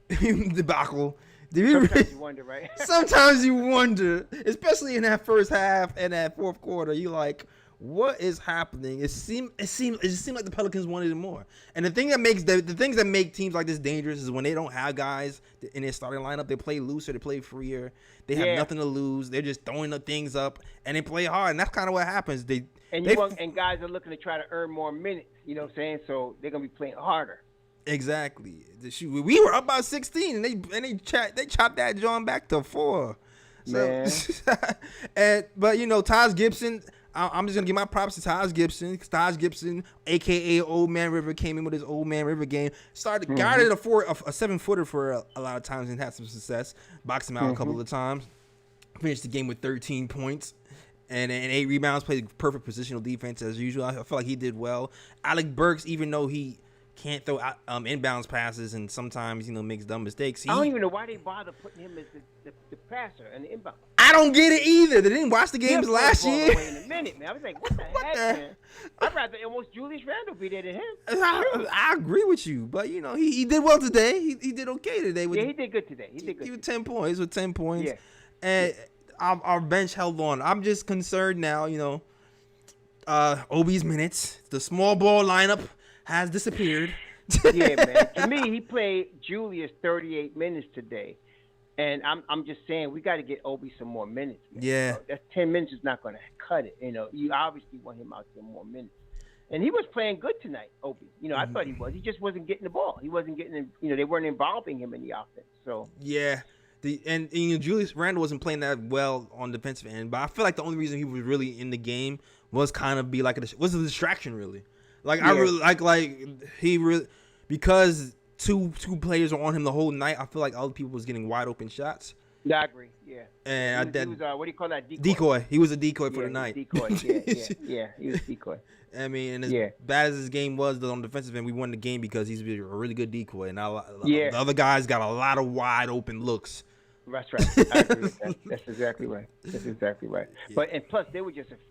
debacle? Sometimes you wonder, right? Sometimes you wonder, especially in that first half and that fourth quarter. You like, what is happening? It just seemed like the Pelicans wanted it more. And the thing that makes the things that make teams like this dangerous is when they don't have guys in their starting lineup. They play looser, they play freer. They have nothing to lose. They're just throwing the things up and they play hard. And that's kind of what happens. And guys are looking to try to earn more minutes. You know what I'm saying? So they're gonna be playing harder. Exactly. We were up by 16, and they chopped that John back to 4. So, but Taj Gibson. I'm just gonna give my props to Taj Gibson. Taj Gibson, aka Old Man River, came in with his Old Man River game. Guarded a 7-footer for a lot of times and had some success. Boxed him out a couple of times. Finished the game with 13 points and 8 rebounds. Played perfect positional defense as usual. I felt like he did well. Alec Burks, even though he can't throw inbounds passes and sometimes makes dumb mistakes. I don't even know why they bother putting him as the passer and the inbound. I don't get it either. They didn't watch the He'll games throw last the ball year. away in a minute, man. I was like, what the heck, man? I'd rather almost Julius Randle be there than him. I agree with you, but you know he did well today. He did okay today. Yeah, he did good today. He did good. He was 10 points with 10 points. Yeah. And our bench held on. I'm just concerned now, you know. Obi's minutes, the small ball lineup has disappeared. Yeah, man. To me, he played Julius 38 minutes today. And I'm just saying we got to get Obi some more minutes. Man. Yeah. That's 10 minutes is not going to cut it. You know, you obviously want him out there more minutes. And he was playing good tonight, Obi. You know, I thought he was. He just wasn't getting the ball. He wasn't getting, you know, they weren't involving him in the offense. So Yeah. And you know, Julius Randle wasn't playing that well on defensive end, but I feel like the only reason he was really in the game was kind of be like was a distraction, really. Like I really like he really, because two players are on him the whole night. I feel like other people was getting wide open shots. Yeah, I agree. Yeah. And he was what do you call that? Decoy. He was a decoy for the night. Decoy. Yeah. He was decoy. I mean, and as bad as his game was on the defensive end, we won the game because he's a really good decoy. And the other guys got a lot of wide open looks. That's right. I agree with that. That's exactly right. Yeah. But and plus, the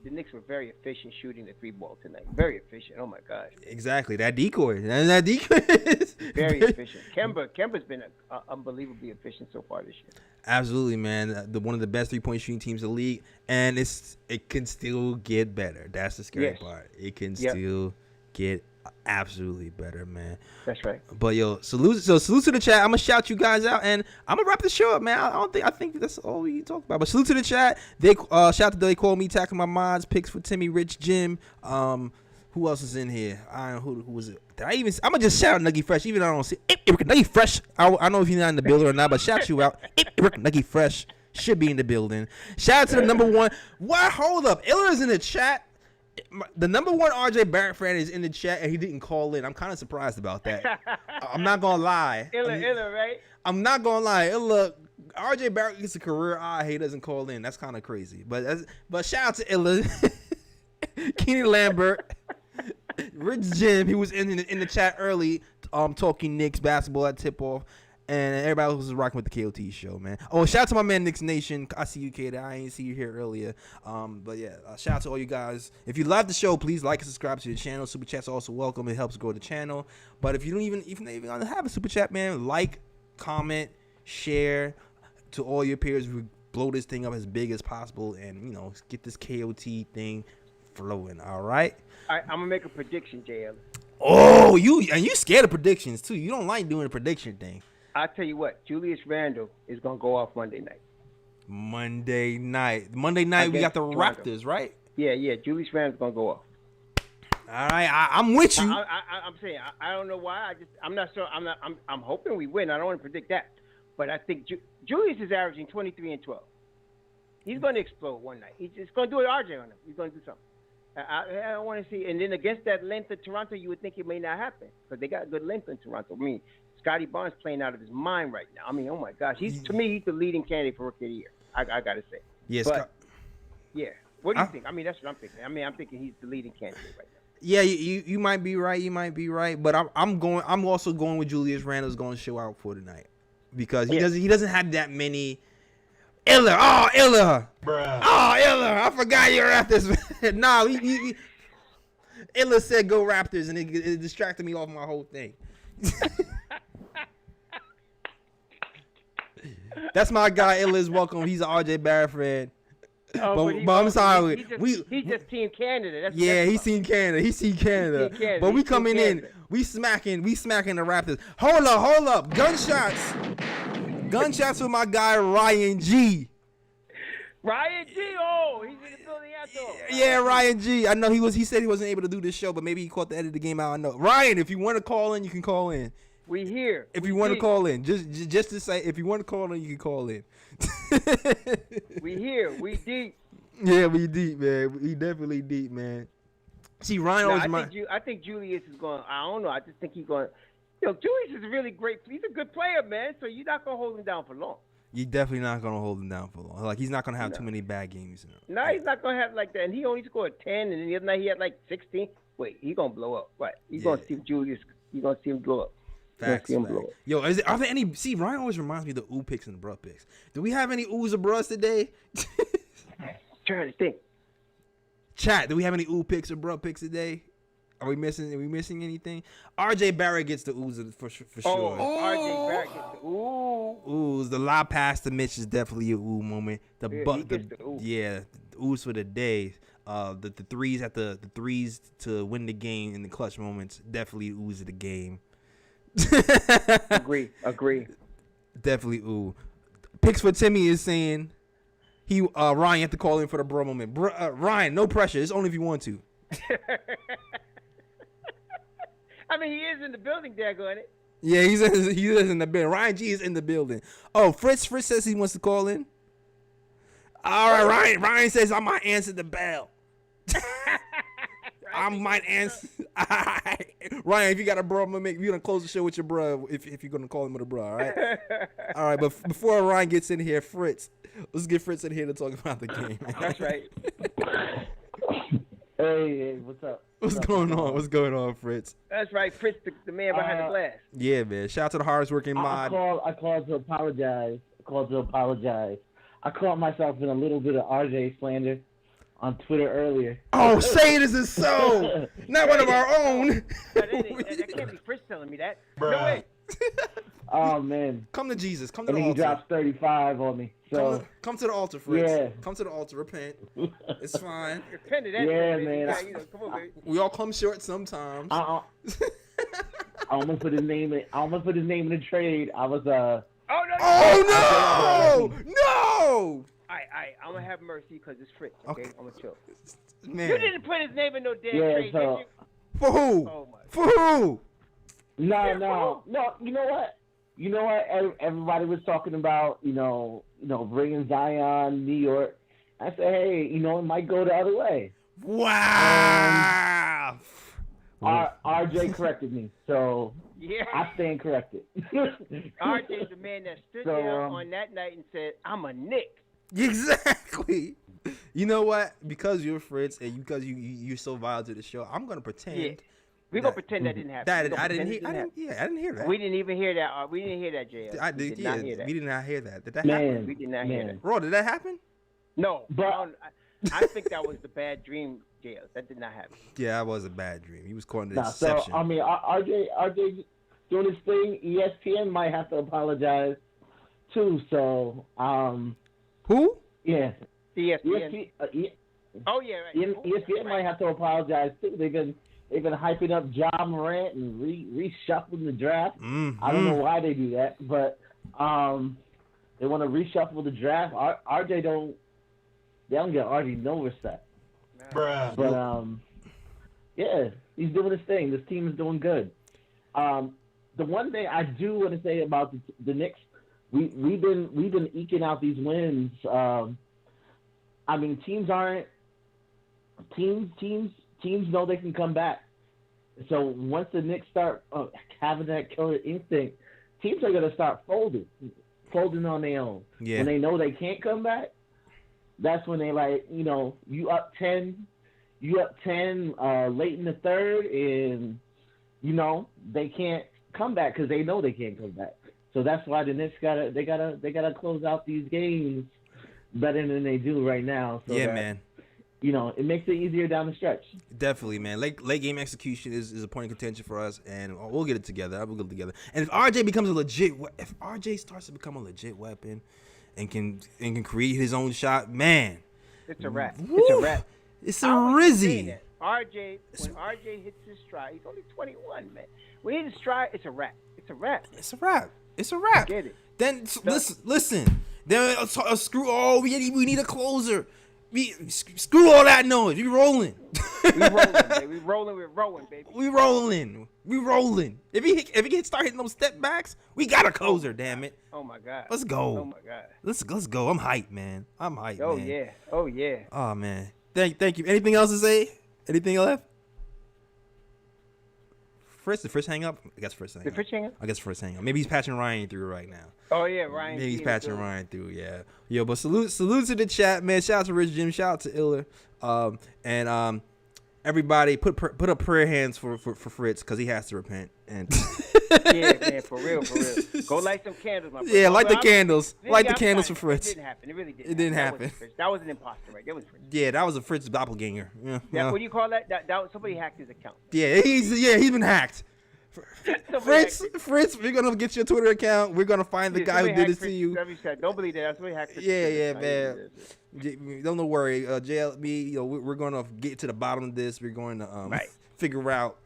Knicks were very efficient shooting the 3-ball tonight. Very efficient. Oh my gosh. Exactly. That decoy. And that decoy is very efficient. Kemba's been unbelievably efficient so far this year. Absolutely, man. One of the best 3-point shooting teams in the league, and it can still get better. That's the scary part. It can still get absolutely better, man. That's right. But yo, salute to the chat. I'm gonna shout you guys out, and I'm gonna wrap the show up, man. I think that's all we talk about. But salute to the chat. They shout to They Call Me, tackling my mods, picks for Timmy, Rich, Jim. Who else is in here? I don't know who was it. I'm gonna just shout Nuggy Fresh, even though I don't see Eric Nuggy Fresh. I know if he's not in the building or not, but shout you out. Eric Nuggy Fresh should be in the building. Shout out to the number one. What? Hold up, Illa's in the chat. The number one RJ Barrett fan is in the chat, and he didn't call in. I'm kind of surprised about that. I'm not gonna lie. Illa, right? I'm not gonna lie. Illa, RJ Barrett gets a career eye. He doesn't call in. That's kind of crazy. But shout out to Illa, Kenny Lambert, Rich Jim. He was in the chat early, talking Knicks basketball at tip off. And everybody was rocking with the KOT show, man. Oh, shout out to my man Knicks Nation. I see you, Kate. I ain't see you here earlier. But yeah, shout out to all you guys. If you love the show, please like and subscribe to the channel. Super chats are also welcome. It helps grow the channel. But if you don't even have a super chat, man, like, comment, share to all your peers. We blow this thing up as big as possible, and you know, get this KOT thing flowing. All right. I'm gonna make a prediction, JL. Oh, you scared of predictions too. You don't like doing the prediction thing. I'll tell you what, Julius Randle is going to go off Monday night. Monday night, we got the Raptors, right? Yeah. Julius Randle's going to go off. All right, I'm with you. I'm saying, I don't know why. I'm not sure. I'm hoping we win. I don't want to predict that. But I think Julius is averaging 23 and 12. He's going to explode one night. He's just going to do an RJ on him. He's going to do something. I don't want to see. And then against that length of Toronto, you would think it may not happen because they got good length in Toronto. I mean, Scotty Barnes playing out of his mind right now. I mean, oh my gosh, to me he's the leading candidate for Rookie of the Year. I gotta say. Yes. But, yeah. What do you think? I mean, that's what I'm thinking. I mean, I'm thinking he's the leading candidate right now. Yeah, you might be right. You might be right. But I'm also going with Julius Randle's going to show out for tonight because he doesn't have that many. Illa. Bruh. Oh, Illa. I forgot you're Raptors. Nah, Illa said go Raptors, and it distracted me off my whole thing. That's my guy. Illa's welcome. He's an RJ Barrett fan. Oh, but I'm sorry. He's just Team Canada. He's Team Canada. He's Team Canada. But we coming in. We smacking the Raptors. Hold up. Gunshots for my guy Ryan G. Ryan G. Oh, he's in the building after all. Yeah, Ryan G. I know he said he wasn't able to do this show, but maybe he caught the end of the game out. I know. Ryan, if you want to call in, you can call in. We here. If you want to call in, just to say, if you want to call in, you can call in. We here. We deep. Yeah, we deep, man. We definitely deep, man. See, Ryan I think Julius is going. I don't know. I just think he's going. Julius is a really great. He's a good player, man. So you're not gonna hold him down for long. You're definitely not gonna hold him down for long. Like he's not gonna have too many bad games. No, he's not gonna have like that. And he only scored 10, and then the other night he had like 16. Wait, he's gonna blow up. Right? You're gonna see Julius. You're gonna see him blow up. Facts. see him Facts. blow it. Yo, are there any? See, Ryan always reminds me of the ooh picks and the bruh picks. Do we have any oohs or bruhs today? Trying to think. Chat, do we have any ooh picks or bruh picks today? Are we missing anything? RJ Barrett gets the oohs for sure. RJ Barrett gets the ooh. Oohs, the lob pass to Mitch is definitely a ooh moment. The ooh. Yeah, the oohs for the day. The threes at the threes to win the game in the clutch moments, definitely oohs of the game. Agree. Definitely ooh. Picks for Timmy is saying Ryan, you have to call in for the bro moment. Ryan, no pressure. It's only if you want to. I mean, he is in the building, daggone it. Yeah, he is in the building. Ryan G is in the building. Oh, Fritz says he wants to call in. All right, Ryan says I might answer the bell. I might answer. Ryan, if you got a bro, you're gonna close the show with your bro. If you're gonna call him with a bro, all right. All right, but before Ryan gets in here, let's get Fritz in here to talk about the game. That's right. Hey, what's up? What's going on? What's going on, Fritz? That's right, Fritz, the man behind the glass. Yeah, man. Shout out to the hardest working mod. I called to apologize. I caught myself in a little bit of RJ slander on Twitter earlier. Oh, say it isn't so. Not one of our own. That can't be Fritz telling me that. No way. Oh man. Come to Jesus. Come to And the he altar. drops 35 on me. So come to the altar, Fritz. Yeah. Come to the altar. Repent. It's fine. Repent of that. Yeah, baby. man. Come on, baby. We all come short sometimes. I almost put his name in the trade. I was Oh no! No! I'm gonna have mercy because it's Fritz. Okay, I'm gonna chill. Man. You didn't put his name in no damn Yeah, trade, so- did you? For who? Oh my. For who? No. You know what? Everybody was talking about, bringing Zion, New York. I said, hey, it might go the other way. Wow. RJ corrected me, so Yeah. I stand corrected. RJ's the man that stood So, there on that night and said, I'm a Knick. Exactly. You know what? Because you're Fritz and because you're so vile to the show, I'm gonna pretend. Yeah. We're going to pretend that didn't happen. I didn't hear that. We didn't even hear that. We didn't hear that, JL. I did. not hear that. We did not hear that. Did that Man, happen? We did not hear that. Ro, did that happen? No. But- I think that was the bad dream, JL. That did not happen. Yeah, that was a bad dream. He was caught in the So deception. I mean, RJ doing his thing. ESPN might have to apologize too. So Who? yeah, ESPN. Oh, yeah, right. ESPN might have to apologize too. They've been hyping up Ja Morant and reshuffling the draft. Mm-hmm. I don't know why they do that, but they want to reshuffle the draft. RJ they don't get RJ no respect. Bruh. But yeah, he's doing his thing. This team is doing good. The one thing I do want to say about the Knicks, we've been eking out these wins. I mean, teams know they can come back. So once the Knicks start having that killer instinct, teams are gonna start folding on their own. Yeah. When they know they can't come back, that's when they you up 10 late in the third, and they can't come back because they know they can't come back. So that's why the Knicks gotta close out these games better than they do right now. So Yeah, that, man. It makes it easier down the stretch. Definitely, man. Late game execution is a point of contention for us, and we'll get it together. We'll get it together. And if RJ starts to become a legit weapon, and can create his own shot, man, It's a wrap. woo, It's a wrap. It's a I was saying Rizzy. that. When RJ hits his stride, he's only 21, man. When he hits his stride, it's a wrap. It's a wrap. It's a wrap. It's a wrap. Get it. Then listen. Then screw. Oh, we need a closer. Screw all that noise. We rolling. We rolling, baby. We rolling. We're rolling, baby. We rolling. If he start hitting those step backs, we got a closer. Damn it. Oh my God. Let's go. Oh my God. Let's go. I'm hyped, man. I'm hyped. Oh man. yeah. Oh yeah. Oh man. Thank you. Anything else to say? Anything left? Did Fritz hang up? I guess Fritz hang up. Did Fritz hang up? I guess Fritz hang up. Maybe he's patching Ryan through right now. Oh yeah, Ryan. Maybe he's Keane patching is doing- Ryan through, yeah. Yo, but salute to the chat, man. Shout out to Rich Jim. Shout out to Iller. everybody put up prayer hands for Fritz because he has to repent. And Yeah, man, for real. Go light some candles, my brother. yeah, light the candles. Really, Light the I'm candles for sorry. Fritz. It didn't happen. It really didn't. It didn't That happen. wasn't Fritz. That was an imposter, right? That was Fritz. Yeah, that was a Fritz doppelganger. Yeah, What do you call that? That was, somebody hacked his account. yeah, he's been hacked. Somebody hacked it. Fritz, we're gonna get your Twitter account. We're gonna find the Yeah, guy who somebody did hacked this to Fritz. you. Whatever you said. Don't believe that. Somebody hacked Fritz. Yeah, man. Don't worry, JLB. We're gonna get to the bottom of this. We're going to Right. figure out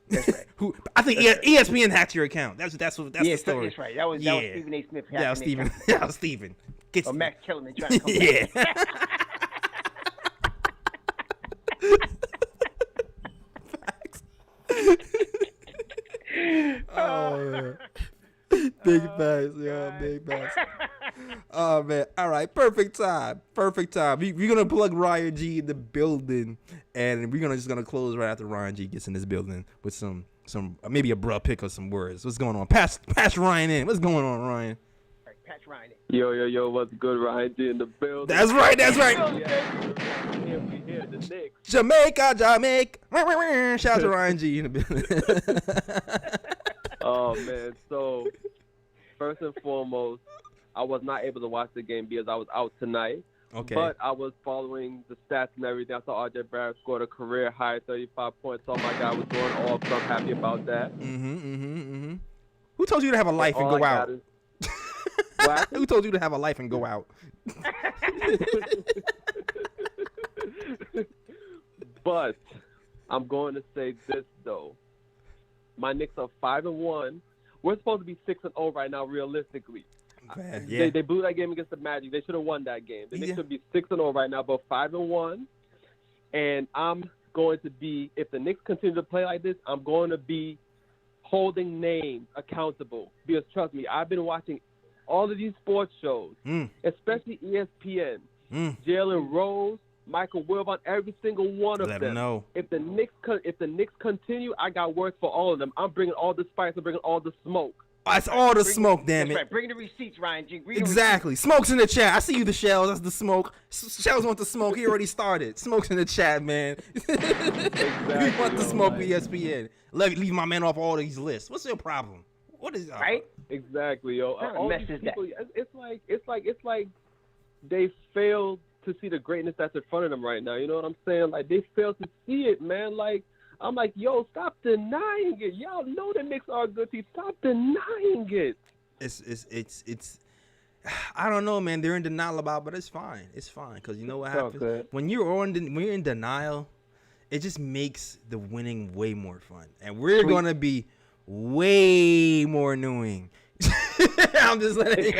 That's right. who. I think ESPN hacked your account. That's the story. That's right. That was Stephen A. Smith. That was Stephen. That was Stephen. Or Max Kellerman trying to come Yeah. back. Oh man. Big facts, yo, big facts. Oh man, all right, perfect time. We're gonna plug Ryan G in the building, and we're just gonna close right after Ryan G gets in this building with some maybe a bruh pick or some words. What's going on? Pass Ryan in. What's going on, Ryan? Patch Ryan. Yo, what's good, Ryan G in the building? That's right. Here we hear the Knicks. Jamaica. Shout out to Ryan G in the building. Oh man, so first and foremost, I was not able to watch the game because I was out tonight. Okay. But I was following the stats and everything. I saw RJ Barrett scored a career high 35 points. So my guy was going off, so I'm happy about that. Who told you to have a life and All go I out? got is- What? Who told you to have a life and go out? But I'm going to say this though. My Knicks are 5-1. We're supposed to be 6-0 right now, realistically. Man, yeah. They blew that game against the Magic. They should have won that game. The Knicks Yeah. should be 6-0 right now, but 5-1. And I'm going to be, if the Knicks continue to play like this, I'm going to be holding names accountable. Because trust me, I've been watching all of these sports shows, especially ESPN. Jalen Rose, Michael Wilbon, every single one of Let them. them know. If the Knicks continue, I got work for all of them. I'm bringing all the spice. I'm bringing all the smoke. That's all the smoke, damn That's it. right. Bring the receipts, Ryan G. Bring the Exactly. Smoke's in the chat. I see you, the Shells. That's the smoke. Shells want the smoke. He already started. Smoke's in the chat, man. We want the smoke, ESPN. Leave my man off all these lists. What's your problem? What is Right? Exactly, yo. What kind of All mess these is that? people, it's like they failed to see the greatness that's in front of them right now. You know what I'm saying? Like they failed to see it, man. Like I'm like, yo, stop denying it. Y'all know the Knicks are a good team. Stop denying it. It's I don't know, man. They're in denial about, but it's fine. It's fine because you know what happens good. when you're in denial. It just makes the winning way more fun, and we're gonna be way more annoying. I'm just letting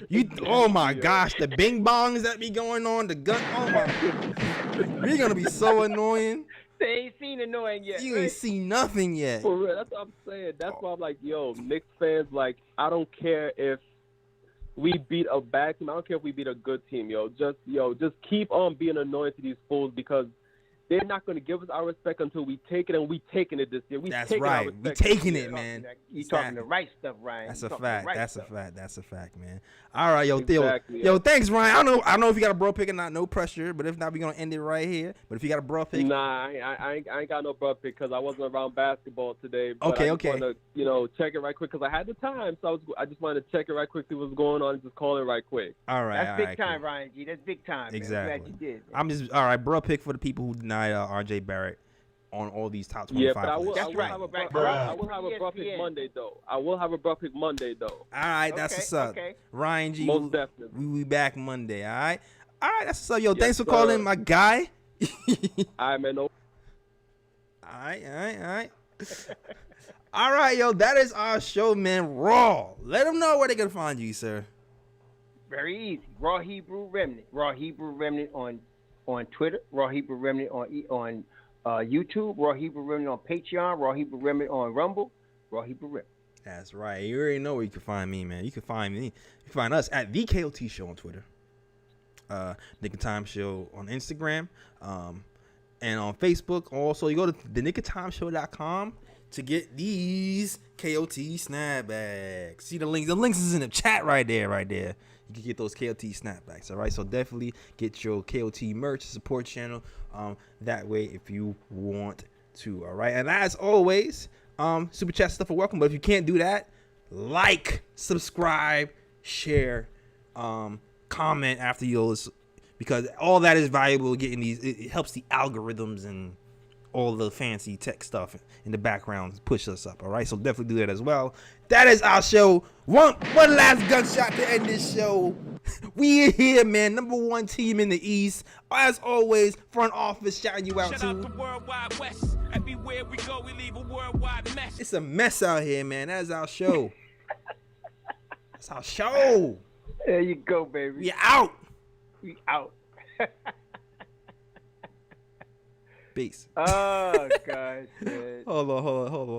you. Oh my gosh, the bing bongs that be going on, the gun. Oh my, we're gonna be so annoying. They ain't seen annoying yet. You ain't seen nothing yet. For real, that's what I'm saying. That's why I'm like, yo, Knicks fans, like, I don't care if we beat a bad team. I don't care if we beat a good team, yo. Just keep on being annoying to these fools because they're not going to give us our respect until we take it, and we taking it this year. That's taking our right. We respect taking this it, year. man. You talking the right stuff, Ryan. That's You a talking the fact. right That's stuff. a fact. That's a fact, man. All right, yo, Theo. Exactly, Yo, yeah. thanks, Ryan. I don't know if you got a bro pick or not. No pressure, but if not, we gonna end it right here. But if you got a bro pick, Nah, I ain't got no butt pick because I wasn't around basketball today. But Okay, I just okay. wanted to, check it right quick because I had the time, so I just wanted to check it right quick, see what's going on, and just call it right quick. all right, That's all big right, time, cool. Ryan G. That's big time. Man. Exactly. I'm glad you did. Man. I'm just all right, bro. Pick for the people who denied RJ Barrett on all these top 25 Yeah, but I will, lists. I will have a Right. I will have a ESPN. butt pick Monday though. I will have a butt pick Monday though. All right, that's Okay, what's up. okay. Ryan G. Most definitely. We back Monday. All right, that's what's up, yo. Yes, Thanks for sir. calling, my guy. All right, man. No. All right. All right, yo. That is our show, man. Raw. Let them know where they can find you, sir. Very easy. Raw Hebrew Remnant. Raw Hebrew Remnant on Twitter. Raw Hebrew Remnant on YouTube. Raw Hebrew Remnant on Patreon. Raw Hebrew Remnant on Rumble. Raw Hebrew Remnant. That's right. You already know where you can find me, man. You can find me. You can find us at the KOT Show on Twitter. Nick and Time Show on Instagram. And on Facebook. Also, you go to thenickoftimeshow.com. to get these KOT snapbacks. See the links? The links is in the chat right there. You can get those KOT snapbacks. All right, so definitely get your KOT merch, support channel. That way, if you want to. All right, and as always, super chat stuff are welcome. But if you can't do that, like, subscribe, share, comment after yours, because all that is valuable. Getting these, it helps the algorithms and all the fancy tech stuff in the background push us up. All right, so definitely do that as well. That is our show. One last gunshot to end this show. We are here, man. Number 1 team in the East. As always, front office shouting you out too. the worldwide west. Everywhere we go, we leave a worldwide mess. It's a mess out here, man. That is our show. That's our show. There you go, baby. We out. We out. Peace. Oh, gosh, man. Hold on.